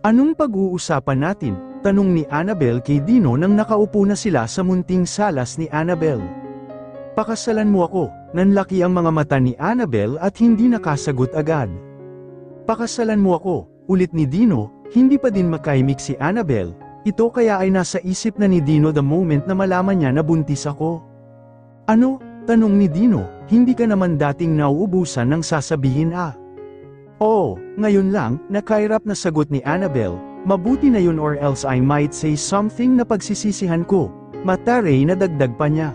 Anong pag-uusapan natin? Tanong ni Annabel kay Dino nang nakaupo na sila sa munting salas ni Annabel. Pakasalan mo ako, nanlaki ang mga mata ni Annabel at hindi nakasagot agad. Pakasalan mo ako, ulit ni Dino, hindi pa din makaimik si Annabel. Ito kaya ay nasa isip na ni Dino the moment na malaman niya na buntis ako. Ano? Tanong ni Dino, hindi ka naman dating nauubusan ng sasabihin Oo, ngayon lang, nakairap na sagot ni Annabel, mabuti na yun or else I might say something na pagsisisihan ko. Mataray na dagdag pa niya.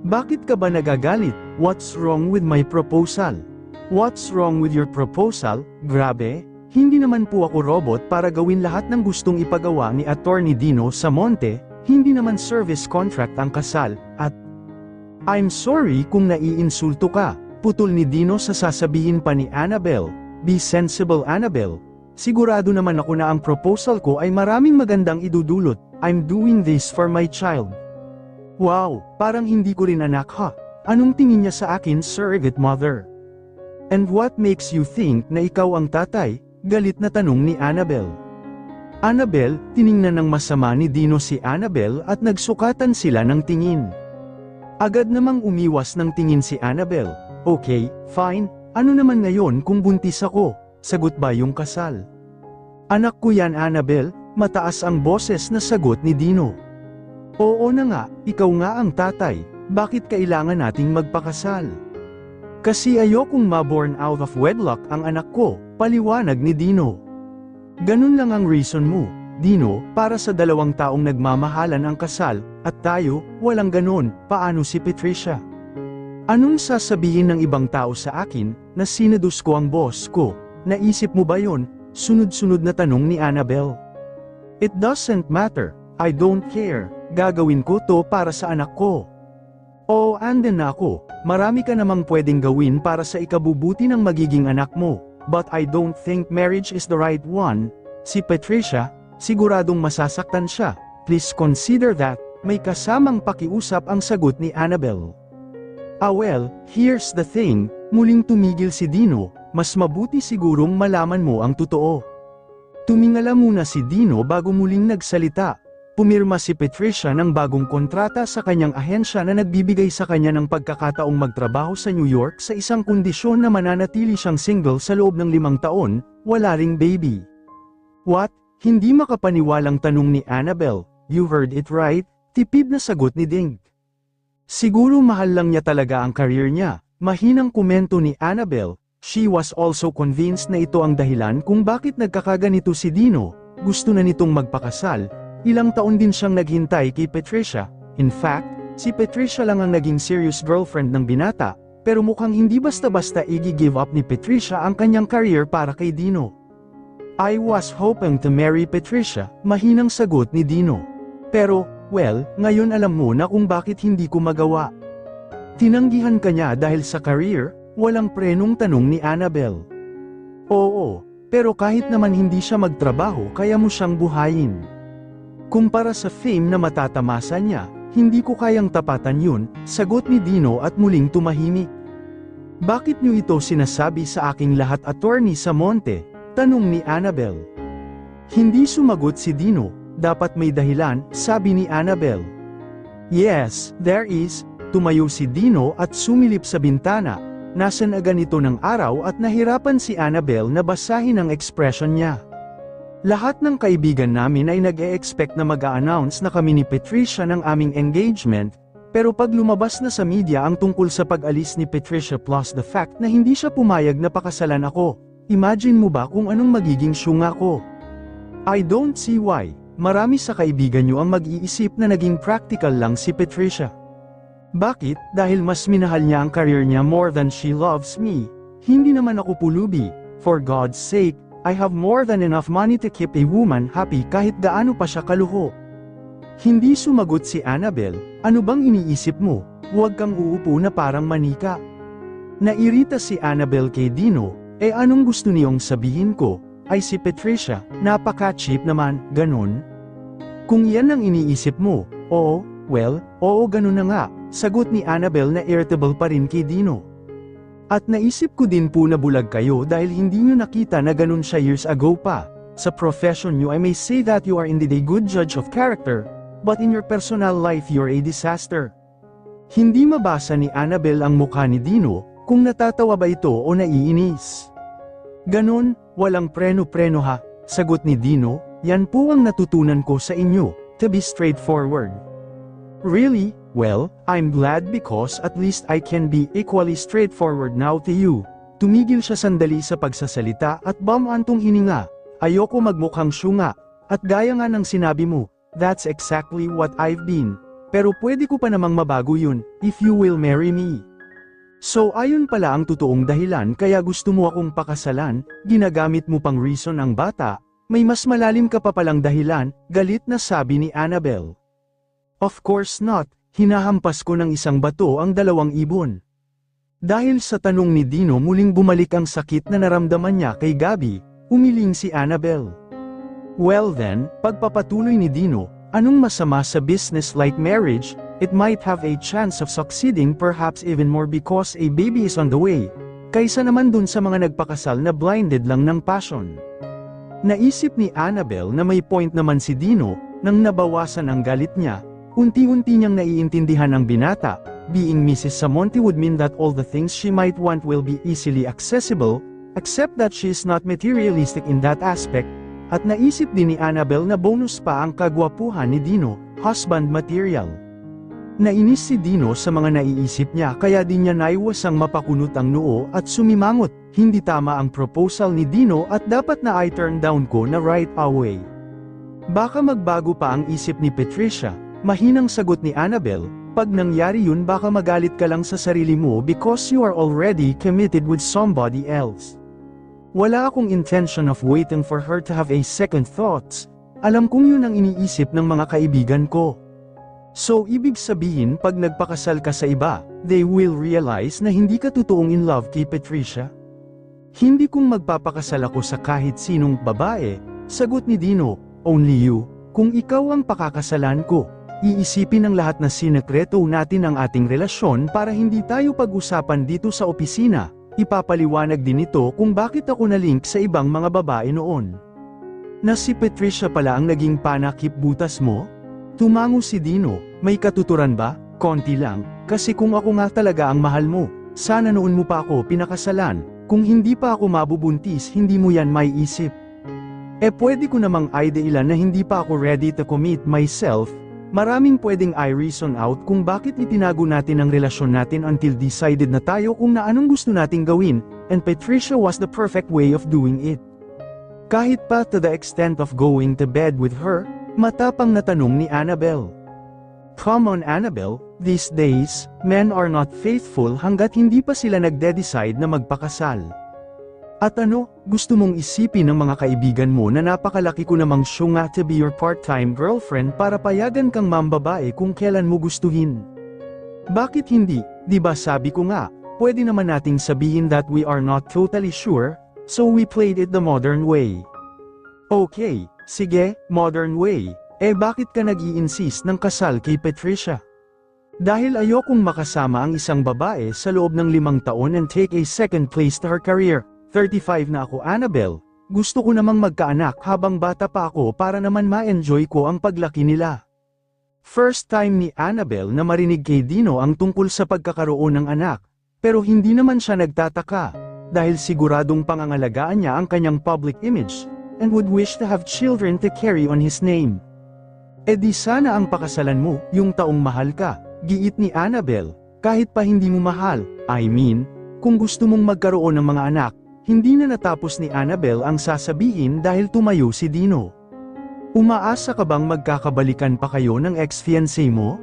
Bakit ka ba nagagalit? What's wrong with my proposal? What's wrong with your proposal? Grabe, hindi naman po ako robot para gawin lahat ng gustong ipagawa ni Attorney Dino Samonte, hindi naman service contract ang kasal, at I'm sorry kung naiinsulto ka, putol ni Dino sa sasabihin pa ni Annabel. Be sensible Annabel. Sigurado naman ako na ang proposal ko ay maraming magandang idudulot. I'm doing this for my child. Wow, parang hindi ko rin anak ha. Anong tingin niya sa akin, surrogate mother? And what makes you think na ikaw ang tatay? Galit na tanong ni Annabel. Annabel, tiningnan ng masama ni Dino si Annabel at nagsukatan sila ng tingin. Agad namang umiwas ng tingin si Annabel. Okay, fine. Ano naman ngayon kung buntis ako? Sagot ba yung kasal? Anak ko yan Annabel, mataas ang boses na sagot ni Dino. Oo na nga, ikaw nga ang tatay, bakit kailangan nating magpakasal? Kasi ayokong ma-born out of wedlock ang anak ko, paliwanag ni Dino. Ganun lang ang reason mo, Dino, para sa dalawang taong nagmamahalan ang kasal, at tayo, walang ganun, paano si Patricia? Anong sasabihin ng ibang tao sa akin, na sinadus ko ang boss ko? Naisip mo ba yon? Sunod-sunod na tanong ni Annabel. It doesn't matter, I don't care, gagawin ko to para sa anak ko. Oo, anden na ako, marami ka namang pwedeng gawin para sa ikabubuti ng magiging anak mo, but I don't think marriage is the right one. Si Patricia, siguradong masasaktan siya, please consider that, may kasamang pakiusap ang sagot ni Annabel. Well, here's the thing, muling tumigil si Dino, mas mabuti sigurong malaman mo ang totoo. Tumingala muna si Dino bago muling nagsalita. Pumirma si Patricia ng bagong kontrata sa kanyang ahensya na nagbibigay sa kanya ng pagkakataong magtrabaho sa New York sa isang kondisyon na mananatili siyang single sa loob ng 5 taon, wala ring baby. What? Hindi makapaniwalang tanong ni Annabel. You heard it right, tipid na sagot ni Ding. Siguro mahal lang niya talaga ang career niya, mahinang komento ni Annabel. She was also convinced na ito ang dahilan kung bakit nagkakaganito si Dino, gusto na nitong magpakasal, ilang taon din siyang naghintay kay Patricia. In fact, si Patricia lang ang naging serious girlfriend ng binata, pero mukhang hindi basta-basta i-give up ni Patricia ang kanyang career para kay Dino. I was hoping to marry Patricia, mahinang sagot ni Dino. Pero, well, ngayon alam mo na kung bakit hindi ko magawa. Tinanggihan ka niya dahil sa career, walang prenong tanong ni Annabel. Oo, pero kahit naman hindi siya magtrabaho kaya mo siyang buhayin. Kumpara sa fame na matatamasa niya, hindi ko kayang tapatan yun, sagot ni Dino at muling tumahimik. Bakit niyo ito sinasabi sa aking lahat Attorney Samonte? Tanong ni Annabel. Hindi sumagot si Dino. Dapat may dahilan, sabi ni Annabel. Yes, there is. Tumayo si Dino at sumilip sa bintana. Nasa na ganito ng araw at nahirapan si Annabel na basahin ang ekspresyon niya. Lahat ng kaibigan namin ay nag-e-expect na mag-a-announce na kami ni Patricia ng aming engagement, pero pag lumabas na sa media ang tungkol sa pag-alis ni Patricia plus the fact na hindi siya pumayag na pakasalan ako, imagine mo ba kung anong magiging syunga ko? I don't see why. Marami sa kaibigan niyo ang mag-iisip na naging practical lang si Patricia. Bakit? Dahil mas minahal niya ang career niya more than she loves me. Hindi naman ako pulubi. For God's sake, I have more than enough money to keep a woman happy kahit gaano pa siya kaluho. Hindi sumagot si Annabel. Ano bang iniisip mo? Huwag kang uupo na parang manika. Nairita si Annabel kay Dino. Anong gusto niyong sabihin ko? Ay si Patricia, napaka-cheap naman, ganon. Kung yan ang iniisip mo, oo, oo ganun na nga, sagot ni Annabel na irritable pa rin kay Dino. At naisip ko din po na bulag kayo dahil hindi nyo nakita na ganun siya years ago pa. Sa profession you I may say that you are indeed a good judge of character, but in your personal life you're a disaster. Hindi mabasa ni Annabel ang mukha ni Dino, kung natatawa ba ito o naiinis. Ganon, walang preno-preno ha, sagot ni Dino, yan po ang natutunan ko sa inyo, to be straightforward. Really? Well, I'm glad because at least I can be equally straightforward now to you. Tumigil siya sandali sa pagsasalita at bumantong hininga. Ayoko magmukhang syunga. At gaya nga ng sinabi mo, that's exactly what I've been. Pero pwede ko pa namang mabago yun, if you will marry me. So ayun pala ang totoong dahilan kaya gusto mo akong pakasalan, ginagamit mo pang reason ang bata, may mas malalim ka pa palang dahilan, galit na sabi ni Annabel. Of course not. Hinahampas ko ng isang bato ang dalawang ibon. Dahil sa tanong ni Dino muling bumalik ang sakit na naramdaman niya kay Gabby, umiling si Annabel. Well then, pagpapatuloy ni Dino, anong masama sa business like marriage, it might have a chance of succeeding perhaps even more because a baby is on the way, kaysa naman dun sa mga nagpakasal na blinded lang ng passion. Naisip ni Annabel na may point naman si Dino, nang nabawasan ang galit niya. Unti-unti niyang naiintindihan ang binata, being Mrs. Samonte would mean that all the things she might want will be easily accessible, except that she is not materialistic in that aspect, at naisip din ni Annabel na bonus pa ang kagwapuhan ni Dino, husband material. Nainis si Dino sa mga naiisip niya kaya di niya naiwasang mapakunot ang noo at sumimangot, hindi tama ang proposal ni Dino at dapat na I turn down ko na right away. Baka magbago pa ang isip ni Patricia. Mahinang sagot ni Annabel, pag nangyari yun baka magalit ka lang sa sarili mo because you are already committed with somebody else. Wala akong intention of waiting for her to have a second thoughts, alam kong yun ang iniisip ng mga kaibigan ko. So ibig sabihin pag nagpakasal ka sa iba, they will realize na hindi ka totoong in love kay Patricia? Hindi kong magpapakasal ako sa kahit sinong babae, sagot ni Dino, only you, kung ikaw ang pakakasalan ko. Iisipin ng lahat na sinekreto natin ang ating relasyon para hindi tayo pag-usapan dito sa opisina, ipapaliwanag din ito kung bakit ako na-link sa ibang mga babae noon. Na si Patricia pala ang naging panakip butas mo? Tumango si Dino, may katuturan ba? Konti lang, kasi kung ako nga talaga ang mahal mo, sana noon mo pa ako pinakasalan, kung hindi pa ako mabubuntis hindi mo yan may isip. Pwede ko namang idealan na hindi pa ako ready to commit myself. Maraming pwedeng i-reason out kung bakit itinago natin ang relasyon natin until decided na tayo kung na anong gusto nating gawin, and Patricia was the perfect way of doing it. Kahit pa to the extent of going to bed with her, matapang na tanong ni Annabel. Come on Annabel, these days, men are not faithful hanggat hindi pa sila nagde-decide na magpakasal. At ano, gusto mong isipin ng mga kaibigan mo na napakalaki ko namang syunga to be your part-time girlfriend para payagan kang mambabae kung kailan mo gustuhin. Bakit hindi, di ba sabi ko nga, pwede naman nating sabihin that we are not totally sure, so we played it the modern way. Okay, sige, modern way, bakit ka nag-i-insist ng kasal kay Patricia? Dahil ayokong makasama ang isang babae sa loob ng 5 taon and take a second place to her career. 35 na ako Annabel, gusto ko namang magkaanak habang bata pa ako para naman ma-enjoy ko ang paglaki nila. First time ni Annabel na marinig kay Dino ang tungkol sa pagkakaroon ng anak, pero hindi naman siya nagtataka, dahil siguradong pangangalagaan niya ang kanyang public image, and would wish to have children to carry on his name. Di sana ang pakasalan mo, yung taong mahal ka, giit ni Annabel, kahit pa hindi mo mahal, I mean, kung gusto mong magkaroon ng mga anak. Hindi na natapos ni Annabel ang sasabihin dahil tumayo si Dino. Umaasa ka bang magkakabalikan pa kayo ng ex-fiancé mo?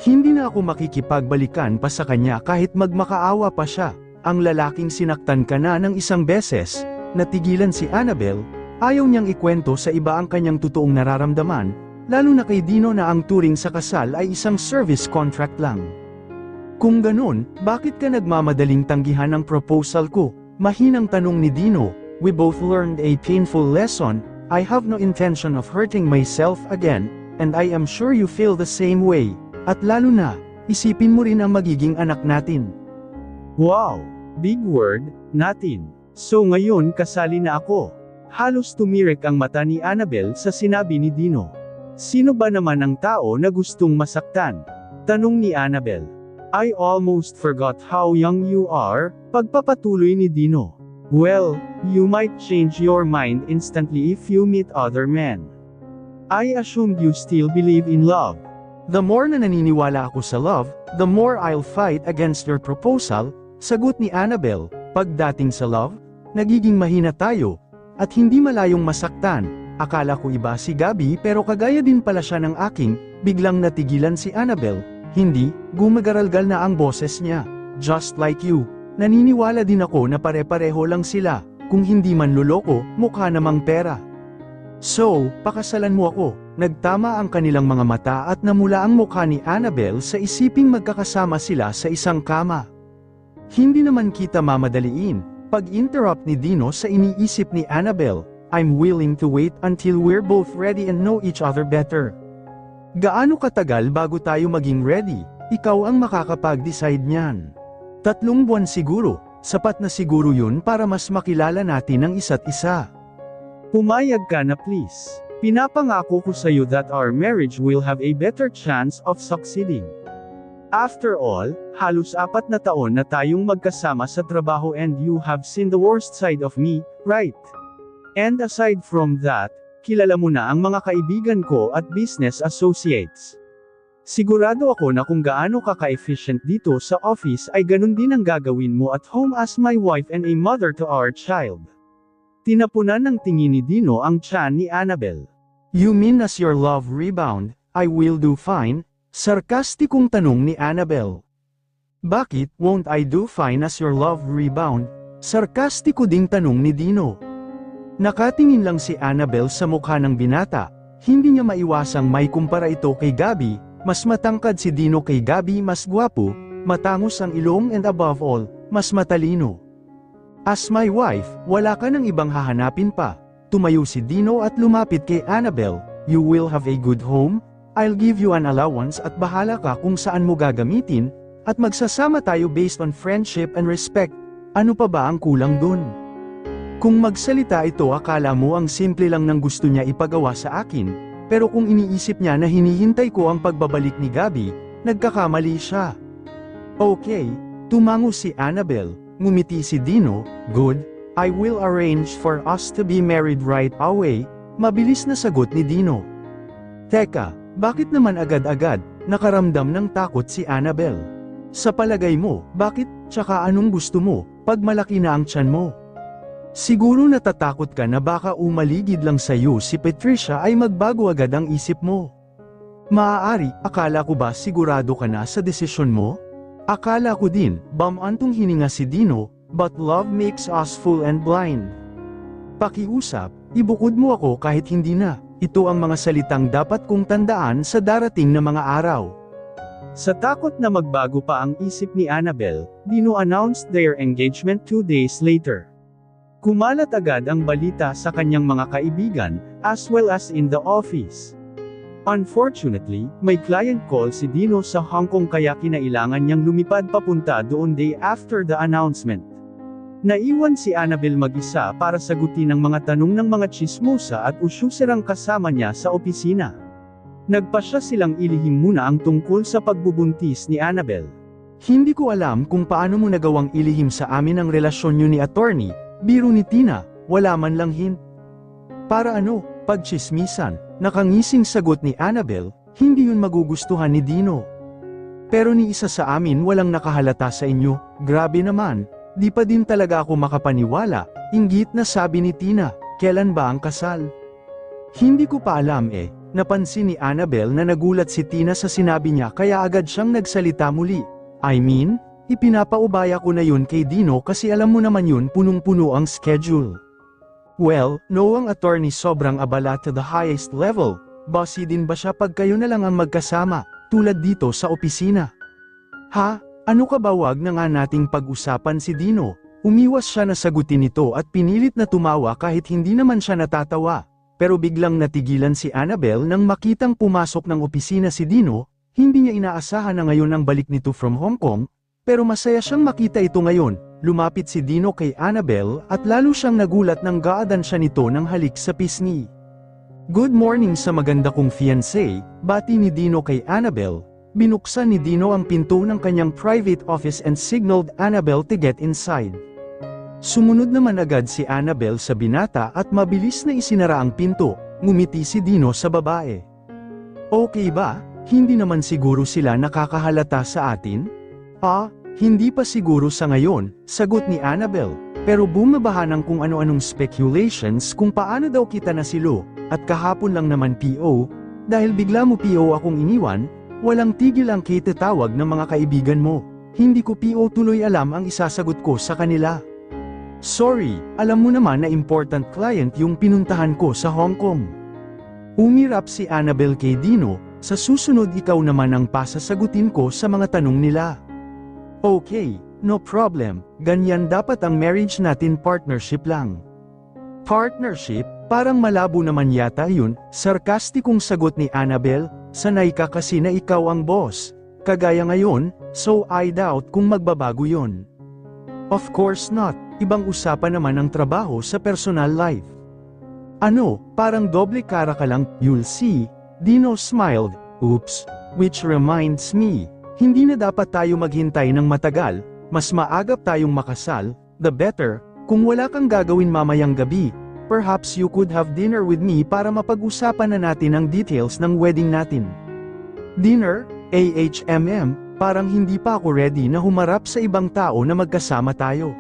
Hindi na ako makikipagbalikan pa sa kanya kahit magmakaawa pa siya. Ang lalaking sinaktan ka na ng isang beses, natigilan si Annabel, ayaw niyang ikwento sa iba ang kanyang totoong nararamdaman, lalo na kay Dino na ang turing sa kasal ay isang service contract lang. Kung ganun, bakit ka nagmamadaling tanggihan ang proposal ko? Mahinang tanong ni Dino, we both learned a painful lesson, I have no intention of hurting myself again, and I am sure you feel the same way, at lalo na, isipin mo rin ang magiging anak natin. Wow! Big word, natin. So ngayon kasali na ako. Halos tumirik ang mata ni Annabel sa sinabi ni Dino. Sino ba naman ang tao na gustong masaktan? Tanong ni Annabel. I almost forgot how young you are, pagpapatuloy ni Dino. Well, you might change your mind instantly if you meet other men. I assumed you still believe in love. The more na naniniwala ako sa love, the more I'll fight against your proposal, sagot ni Annabel. Pagdating sa love, nagiging mahina tayo, at hindi malayong masaktan. Akala ko iba si Gabby pero kagaya din pala siya ng aking, biglang natigilan si Annabel. Hindi, gumagaralgal na ang boses niya. Just like you. Naniniwala din ako na pare-pareho lang sila, kung hindi man luloko, mukha namang pera. So, pakasalan mo ako. Nagtama ang kanilang mga mata at namula ang mukha ni Annabel sa isiping magkakasama sila sa isang kama. Hindi naman kita mamadaliin. Pag-interrupt ni Dino sa iniisip ni Annabel, I'm willing to wait until we're both ready and know each other better. Gaano katagal bago tayo maging ready? Ikaw ang makakapag-decide niyan. 3 buwan siguro, sapat na siguro yun para mas makilala natin ang isa't isa. Pumayag ka na please. Pinapangako ko sa iyo that our marriage will have a better chance of succeeding. After all, halos 4 na taon na tayong magkasama sa trabaho and you have seen the worst side of me, right? And aside from that, kilala mo na ang mga kaibigan ko at business associates. Sigurado ako na kung gaano ka ka-efficient dito sa office ay ganun din ang gagawin mo at home as my wife and a mother to our child. Tinapunan ng tingin ni Dino ang tiyan ni Annabel. You mean as your love rebound, I will do fine? Sarkastikong tanong ni Annabel. Bakit won't I do fine as your love rebound? Sarkastiko ding tanong ni Dino. Nakatingin lang si Annabel sa mukha ng binata, hindi niya maiwasang may kumpara ito kay Gabby. Mas matangkad si Dino kay Gabby, mas gwapo, matangos ang ilong and above all, mas matalino. As my wife, wala ka ng ibang hahanapin pa. Tumayo si Dino at lumapit kay Annabel. You will have a good home, I'll give you an allowance at bahala ka kung saan mo gagamitin, at magsasama tayo based on friendship and respect. Ano pa ba ang kulang dun? Kung magsalita ito akala mo ang simple lang ng gusto niya ipagawa sa akin, pero kung iniisip niya na hinihintay ko ang pagbabalik ni Gabby, nagkakamali siya. Okay, tumango si Annabel, ngumiti si Dino. Good, I will arrange for us to be married right away, mabilis na sagot ni Dino. Teka, bakit naman agad-agad, nakaramdam ng takot si Annabel? Sa palagay mo, bakit, tsaka anong gusto mo, pag malaki na ang tiyan mo? Siguro natatakot ka na baka umaligid lang sa iyo si Patricia ay magbago agad ang isip mo. Maaari, akala ko ba sigurado ka na sa desisyon mo? Akala ko din, bamantong hininga si Dino, but love makes us fool and blind. Pakiusap, ibukod mo ako kahit hindi na, ito ang mga salitang dapat kong tandaan sa darating na mga araw. Sa takot na magbago pa ang isip ni Annabel, Dino announced their engagement 2 days later. Kumalat agad ang balita sa kanyang mga kaibigan, as well as in the office. Unfortunately, may client call si Dino sa Hong Kong kaya kinailangan niyang lumipad papunta doon day after the announcement. Naiwan si Annabel mag-isa para sagutin ang mga tanong ng mga chismosa at usyuserang kasama niya sa opisina. Nagpasya silang ilihim muna ang tungkol sa pagbubuntis ni Annabel. Hindi ko alam kung paano mo nagawang ilihim sa amin ang relasyon niyo ni attorney. Biro ni Tina, wala man lang hint. Para ano, pagchismisan, nakangising sagot ni Annabel, hindi yun magugustuhan ni Dino. Pero ni isa sa amin walang nakahalata sa inyo, grabe naman, di pa din talaga ako makapaniwala, inggit na sabi ni Tina, kailan ba ang kasal? Hindi ko pa alam napansin ni Annabel na nagulat si Tina sa sinabi niya kaya agad siyang nagsalita muli. I mean, ipinapaubaya ko na yun kay Dino kasi alam mo naman yun punong-puno ang schedule. Well, no ang attorney sobrang abala to the highest level, bossy din ba siya pag kayo na lang ang magkasama, tulad dito sa opisina? Ha? Ano ka ba wag na nga nating pag-usapan si Dino? Umiwas siya na sagutin ito at pinilit na tumawa kahit hindi naman siya natatawa. Pero biglang natigilan si Annabel nang makitang pumasok ng opisina si Dino, hindi niya inaasahan na ngayon ang balik nito from Hong Kong, pero masaya siyang makita ito ngayon, lumapit si Dino kay Annabel at lalo siyang nagulat nang gaadan siya nito ng halik sa pisngi. Good morning sa maganda kong fiancé, bati ni Dino kay Annabel. Binuksan ni Dino ang pinto ng kanyang private office and signaled Annabel to get inside. Sumunod naman agad si Annabel sa binata at mabilis na isinara ang pinto, ngumiti si Dino sa babae. Okay ba? Hindi naman siguro sila nakakahalata sa atin? Hindi pa siguro sa ngayon, sagot ni Annabel, pero bumabaha ng kung ano-anong speculations kung paano daw kita nasilo, at kahapon lang naman PO, dahil bigla mo PO akong iniwan, walang tigil ang kitatawag ng mga kaibigan mo. Hindi ko PO tuloy alam ang isasagot ko sa kanila. Sorry, alam mo naman na important client yung pinuntahan ko sa Hong Kong. Umirap si Annabel kay Dino, sa susunod ikaw naman ang pasasagutin ko sa mga tanong nila. Okay, no problem, ganyan dapat ang marriage natin, partnership lang. Partnership? Parang malabo naman yata yun, sarkastikong sagot ni Annabel, sanay ka kasi na ikaw ang boss. Kagaya ngayon, so I doubt kung magbabago yun. Of course not. Ibang usapan naman ang trabaho sa personal life. Ano, parang doble cara ka lang, you'll see. Dino smiled, oops, which reminds me, hindi na dapat tayo maghintay ng matagal, mas maagap tayong makasal, the better, kung wala kang gagawin mamayang gabi, perhaps you could have dinner with me para mapag-usapan na natin ang details ng wedding natin. Dinner? Parang hindi pa ako ready na humarap sa ibang tao na magkasama tayo.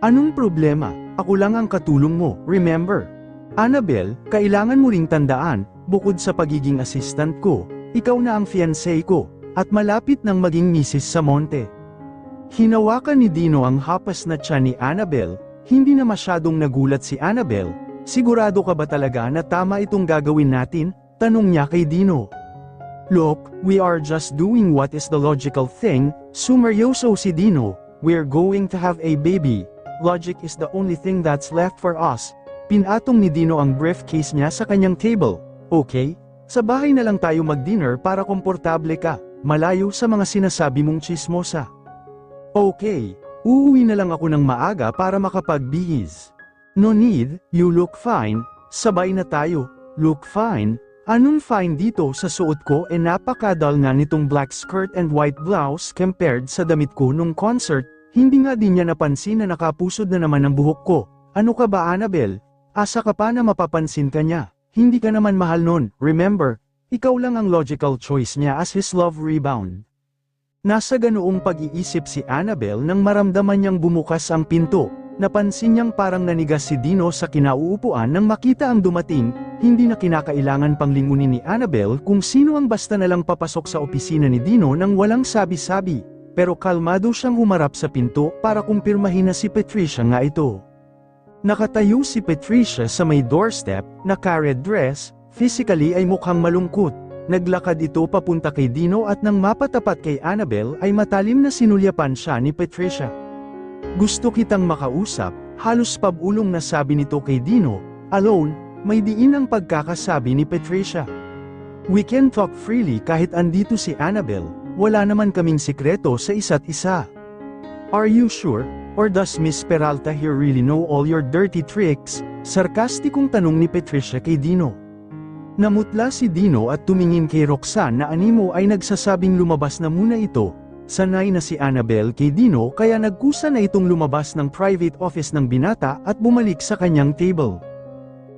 Anong problema? Ako lang ang katulong mo, remember? Annabel, kailangan mo ring tandaan, bukod sa pagiging assistant ko, ikaw na ang fiancé ko, at malapit nang maging misis sa Monte. Hinawakan ni Dino ang hapas na tiyan ni Annabel, hindi na masyadong nagulat si Annabel. Sigurado ka ba talaga na tama itong gagawin natin? Tanong niya kay Dino. Look, we are just doing what is the logical thing, sumeryoso si Dino, we're going to have a baby. Logic is the only thing that's left for us. Pinatong ni Dino ang briefcase niya sa kanyang table. Okay? Sa bahay na lang tayo mag-dinner para komportable ka, malayo sa mga sinasabi mong chismosa. Okay, uuwi na lang ako ng maaga para makapagbihis. No need, you look fine, sabay na tayo, look fine. Anong fine dito sa suot ko napakadal nga nitong black skirt and white blouse compared sa damit ko nung concert. Hindi nga din niya napansin na nakapusod na naman ang buhok ko. Ano ka ba, Annabel? Asa ka pa na mapapansin ka niya? Hindi ka naman mahal nun, remember? Ikaw lang ang logical choice niya as his love rebound. Nasa ganoong pag-iisip si Annabel nang maramdaman niyang bumukas ang pinto. Napansin niyang parang nanigas si Dino sa kinauupuan nang makita ang dumating. Hindi na kinakailangan pang lingunin ni Annabel kung sino ang basta na lang papasok sa opisina ni Dino nang walang sabi-sabi. Pero kalmado siyang humarap sa pinto para kumpirmahin na si Patricia nga ito. Nakatayo si Patricia sa may doorstep, naka-red dress, physically ay mukhang malungkot. Naglakad ito papunta kay Dino at nang mapatapat kay Annabel ay matalim na sinulyapan siya ni Patricia. Gusto kitang makausap, halos pabulong na sabi nito kay Dino, alone, may diin ang pagkakasabi ni Patricia. We can talk freely kahit andito si Annabel. Wala naman kaming sikreto sa isa't isa. Are you sure? Or does Miss Peralta here really know all your dirty tricks? Sarkastikong tanong ni Patricia kay Dino. Namutla si Dino at tumingin kay Roxanne na animo ay nagsasabing lumabas na muna ito. Sanay na si Annabel kay Dino kaya nagkusa na itong lumabas ng private office ng binata at bumalik sa kanyang table.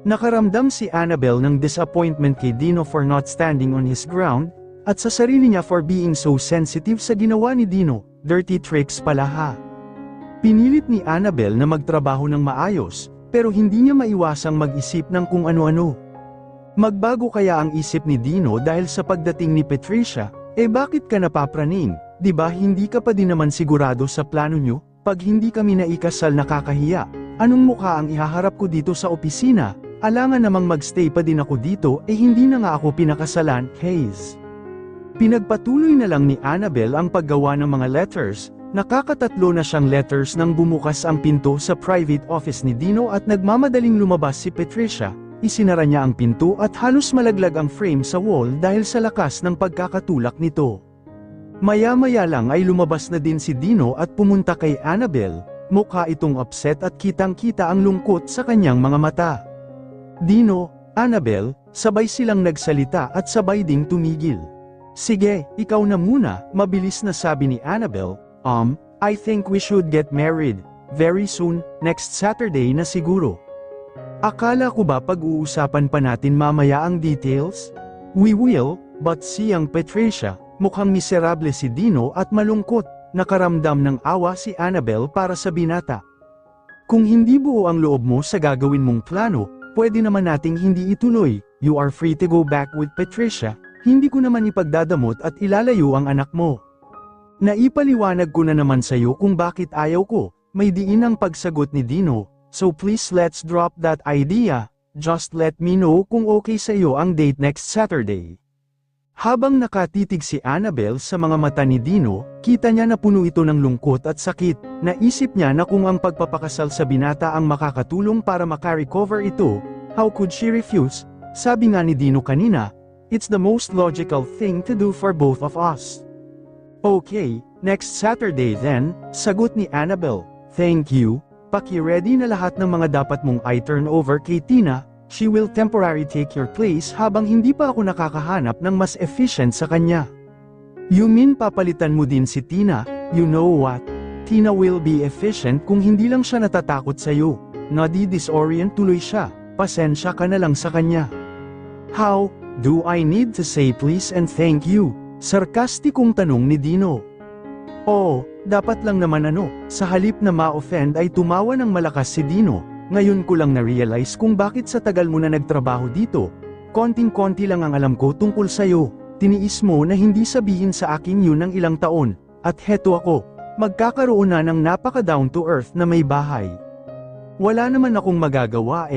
Nakaramdam si Annabel ng disappointment kay Dino for not standing on his ground, at sa sarili niya for being so sensitive sa ginawa ni Dino. Dirty tricks pala ha. Pinilit ni Annabel na magtrabaho ng maayos, pero hindi niya maiwasang mag-isip ng kung ano-ano. Magbago kaya ang isip ni Dino dahil sa pagdating ni Patricia? Bakit ka napapraning? Diba hindi ka pa din naman sigurado sa plano nyo? Pag hindi kami naikasal nakakahiya, anong mukha ang ihaharap ko dito sa opisina? Alangan namang magstay pa din ako dito hindi na nga ako pinakasalan, Hayes. Pinagpatuloy na lang ni Annabel ang paggawa ng mga letters. Nakakatatlo na siyang letters nang bumukas ang pinto sa private office ni Dino at nagmamadaling lumabas si Patricia. Isinara niya ang pinto at halos malaglag ang frame sa wall dahil sa lakas ng pagkakatulak nito. Maya-maya lang ay lumabas na din si Dino at pumunta kay Annabel. Mukha itong upset at kitang-kita ang lungkot sa kanyang mga mata. Dino, Annabel, sabay silang nagsalita at sabay ding tumigil. Sige, ikaw na muna, mabilis na sabi ni Annabel, I think we should get married, very soon, next Saturday na siguro. Akala ko ba pag-uusapan pa natin mamaya ang details? We will, but siyang Patricia, mukhang miserable si Dino at malungkot, nakaramdam ng awa si Annabel para sa binata. Kung hindi buo ang loob mo sa gagawin mong plano, pwede naman nating hindi ituloy, you are free to go back with Patricia, hindi ko naman ipagdadamot at ilalayo ang anak mo. Naipaliwanag ko na naman sa'yo kung bakit ayaw ko, may diin ang pagsagot ni Dino. So please let's drop that idea, just let me know kung okay sa iyo ang date next Saturday. Habang nakatitig si Annabel sa mga mata ni Dino, kita niya na puno ito ng lungkot at sakit, naisip niya na kung ang pagpapakasal sa binata ang makakatulong para makarecover ito, how could she refuse? Sabi nga ni Dino kanina, it's the most logical thing to do for both of us. Okay, next Saturday then, sagot ni Annabel, thank you. Paki-ready na lahat ng mga dapat mong i-turn over kay Tina, she will temporarily take your place habang hindi pa ako nakakahanap ng mas efficient sa kanya. You mean papalitan mo din si Tina, you know what? Tina will be efficient kung hindi lang siya natatakot sa'yo. Nadi-disorient tuloy siya, pasensya ka na lang sa kanya. How, do I need to say please and thank you? Sarkastikong tanong ni Dino. Oo, dapat lang naman sa halip na ma-offend ay tumawa ng malakas si Dino, ngayon ko lang na-realize kung bakit sa tagal mo na nagtrabaho dito. Konting-konti lang ang alam ko tungkol sa'yo, tiniis mo na hindi sabihin sa akin yun ng ilang taon, at heto ako, magkakaroon na ng napaka down to earth na may bahay. Wala naman akong magagawa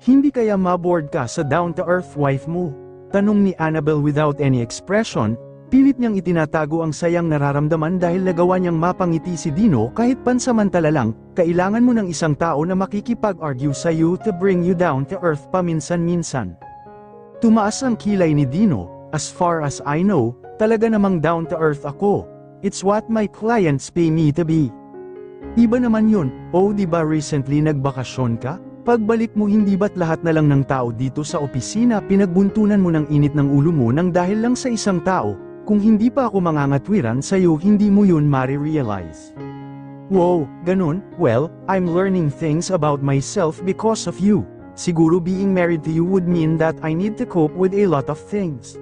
hindi kaya maboard ka sa down to earth wife mo? Tanong ni Annabel without any expression. Pilit niyang itinatago ang sayang nararamdaman dahil nagawa niyang mapangiti si Dino kahit pansamantala lang, kailangan mo ng isang tao na makikipag-argue sa iyo to bring you down to earth paminsan-minsan. Tumaas ang kilay ni Dino, as far as I know, talaga namang down to earth ako. It's what my clients pay me to be. Iba naman yun, diba recently nagbakasyon ka? Pagbalik mo hindi ba't lahat na lang ng tao dito sa opisina pinagbuntunan mo ng init ng ulo mo nang dahil lang sa isang tao? Kung hindi pa ako mangangatwiran sa'yo hindi mo yun mare-realize. Wow, ganun? Well, I'm learning things about myself because of you. Siguro being married to you would mean that I need to cope with a lot of things.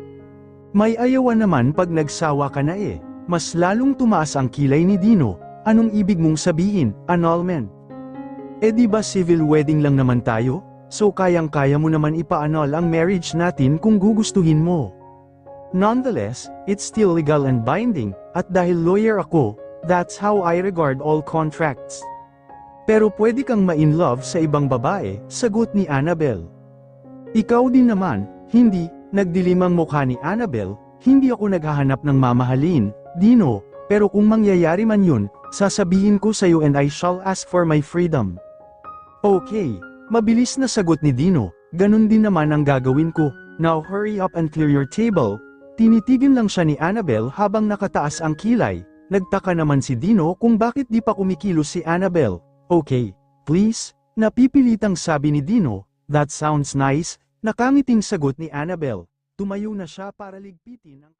May ayawan naman pag nagsawa ka na Mas lalong tumaas ang kilay ni Dino. Anong ibig mong sabihin, annulment? Di ba civil wedding lang naman tayo? So kayang-kaya mo naman ipa-annul ang marriage natin kung gugustuhin mo. Nonetheless, it's still legal and binding, at dahil lawyer ako, that's how I regard all contracts. Pero pwede kang ma-in-love sa ibang babae, sagot ni Annabel. Ikaw din naman, hindi, nagdilim ang mukha ni Annabel, hindi ako naghahanap ng mamahalin, Dino, pero kung mangyayari man yun, sasabihin ko sa'yo and I shall ask for my freedom. Okay, mabilis na sagot ni Dino, ganun din naman ang gagawin ko, now hurry up and clear your table. Tinitigan lang siya ni Annabel habang nakataas ang kilay, nagtaka naman si Dino kung bakit di pa kumikilos si Annabel. Okay, please, napipilitang sabi ni Dino, that sounds nice, nakangiting sagot ni Annabel. Tumayo na siya para ligpitin ang